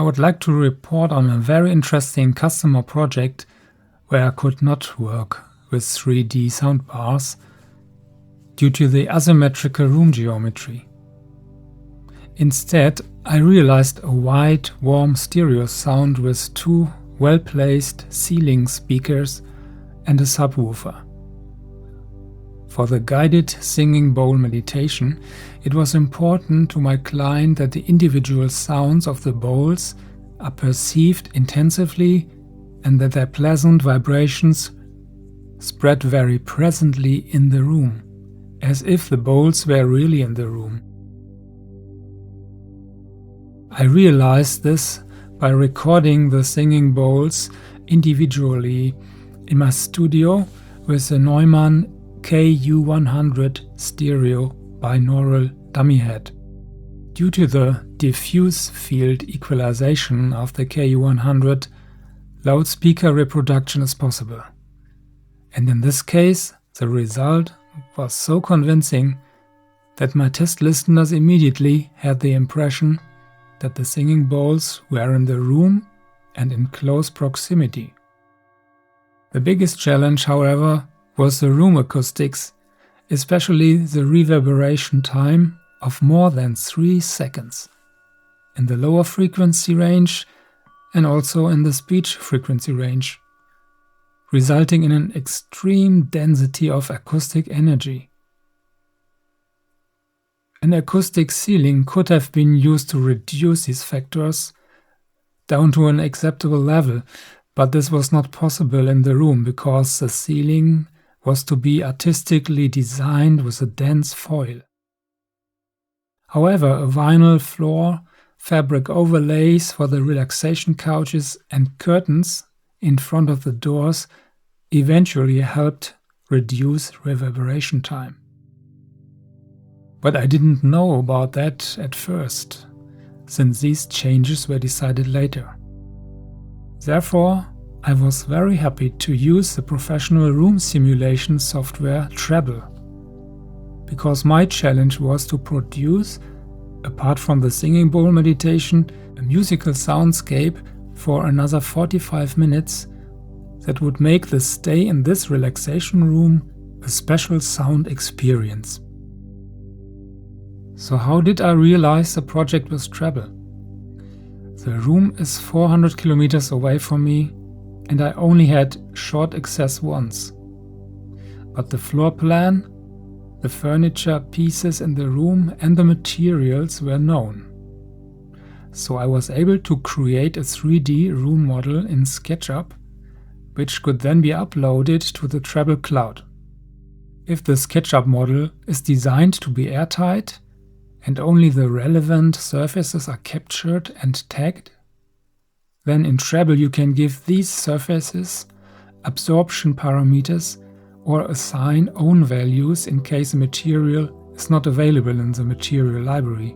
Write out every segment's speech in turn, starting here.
I would like to report on a very interesting customer project where I could not work with 3D soundbars due to the asymmetrical room geometry. Instead, I realized a wide, warm stereo sound with two well-placed ceiling speakers and a subwoofer. For the guided singing bowl meditation, it was important to my client that the individual sounds of the bowls are perceived intensively and that their pleasant vibrations spread very presently in the room, as if the bowls were really in the room. I realized this by recording the singing bowls individually in my studio with the Neumann KU100 stereo binaural dummy head. Due to the diffuse field equalization of the KU100, loudspeaker reproduction is possible. And in this case, the result was so convincing that my test listeners immediately had the impression that the singing bowls were in the room and in close proximity. The biggest challenge, however, was the room acoustics, especially the reverberation time of more than 3 seconds in the lower frequency range and also in the speech frequency range, resulting in an extreme density of acoustic energy. An acoustic ceiling could have been used to reduce these factors down to an acceptable level, but this was not possible in the room because the ceiling was to be artistically designed with a dense foil. However, a vinyl floor, fabric overlays for the relaxation couches and curtains in front of the doors eventually helped reduce reverberation time. But I didn't know about that at first, since these changes were decided later. Therefore, I was very happy to use the professional room simulation software Treble, because my challenge was to produce, apart from the singing bowl meditation, a musical soundscape for another 45 minutes that would make the stay in this relaxation room a special sound experience. So how did I realize the project with Treble? The room is 400 kilometers away from me and I only had short access once. But the floor plan, the furniture pieces in the room and the materials were known. So I was able to create a 3D room model in SketchUp, which could then be uploaded to the Treble cloud. If the SketchUp model is designed to be airtight and only the relevant surfaces are captured and tagged, then in Treble you can give these surfaces absorption parameters or assign own values in case the material is not available in the material library.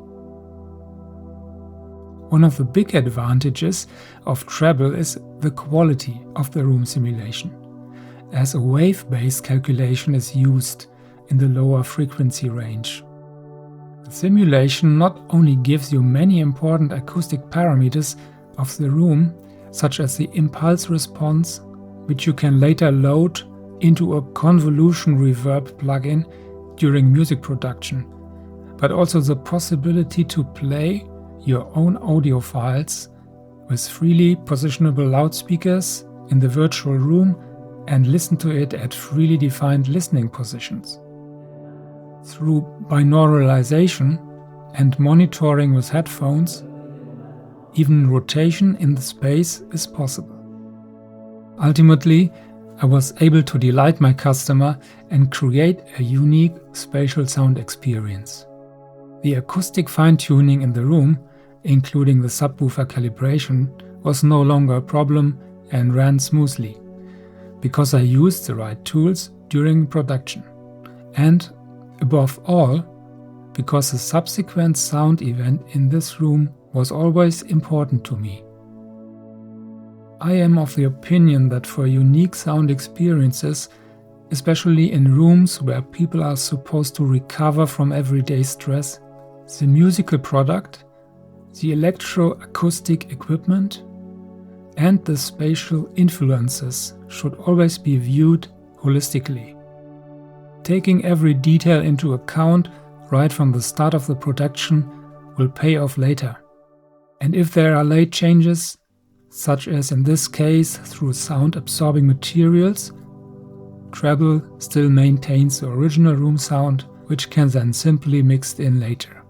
One of the big advantages of Treble is the quality of the room simulation, as a wave-based calculation is used in the lower frequency range. The simulation not only gives you many important acoustic parameters of the room, such as the impulse response, which you can later load into a convolution reverb plugin during music production, but also the possibility to play your own audio files with freely positionable loudspeakers in the virtual room and listen to it at freely defined listening positions. Through binauralization and monitoring with headphones, even rotation in the space is possible. Ultimately, I was able to delight my customer and create a unique spatial sound experience. The acoustic fine-tuning in the room, including the subwoofer calibration, was no longer a problem and ran smoothly, because I used the right tools during production. And, above all, because the subsequent sound event in this room was always important to me. I am of the opinion that for unique sound experiences, especially in rooms where people are supposed to recover from everyday stress, the musical product The electro-acoustic equipment and the spatial influences should always be viewed holistically. Taking every detail into account right from the start of the production will pay off later. And if there are late changes, such as in this case through sound-absorbing materials, treble still maintains the original room sound, which can then simply be mixed in later.